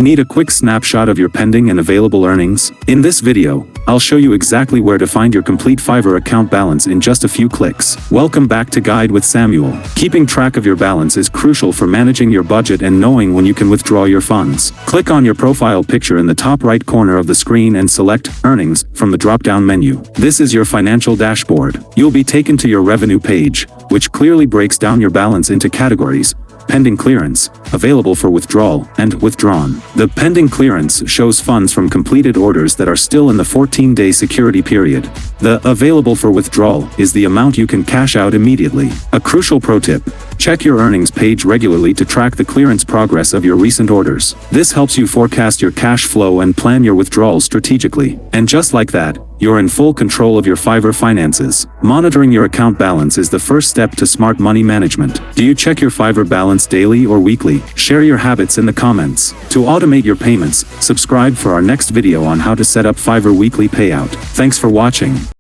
Need a quick snapshot of your pending and available earnings? In this video, I'll show you exactly where to find your complete Fiverr account balance in just a few clicks. Welcome back to Guide with Samuel. Keeping track of your balance is crucial for managing your budget and knowing when you can withdraw your funds. Click on your profile picture in the top right corner of the screen and select Earnings from the drop-down menu. This is your financial dashboard. You'll be taken to your revenue page, which clearly breaks down your balance into categories: pending clearance, available for withdrawal, and withdrawn. The pending clearance shows funds from completed orders that are still in the 14-day security period. The available for withdrawal is the amount you can cash out immediately. A crucial pro tip: check your earnings page regularly to track the clearance progress of your recent orders. This helps you forecast your cash flow and plan your withdrawals strategically. And just like that, you're in full control of your Fiverr finances. Monitoring your account balance is the first step to smart money management. Do you check your Fiverr balance daily or weekly? Share your habits in the comments. To automate your payments, subscribe for our next video on how to set up Fiverr weekly payout. Thanks for watching.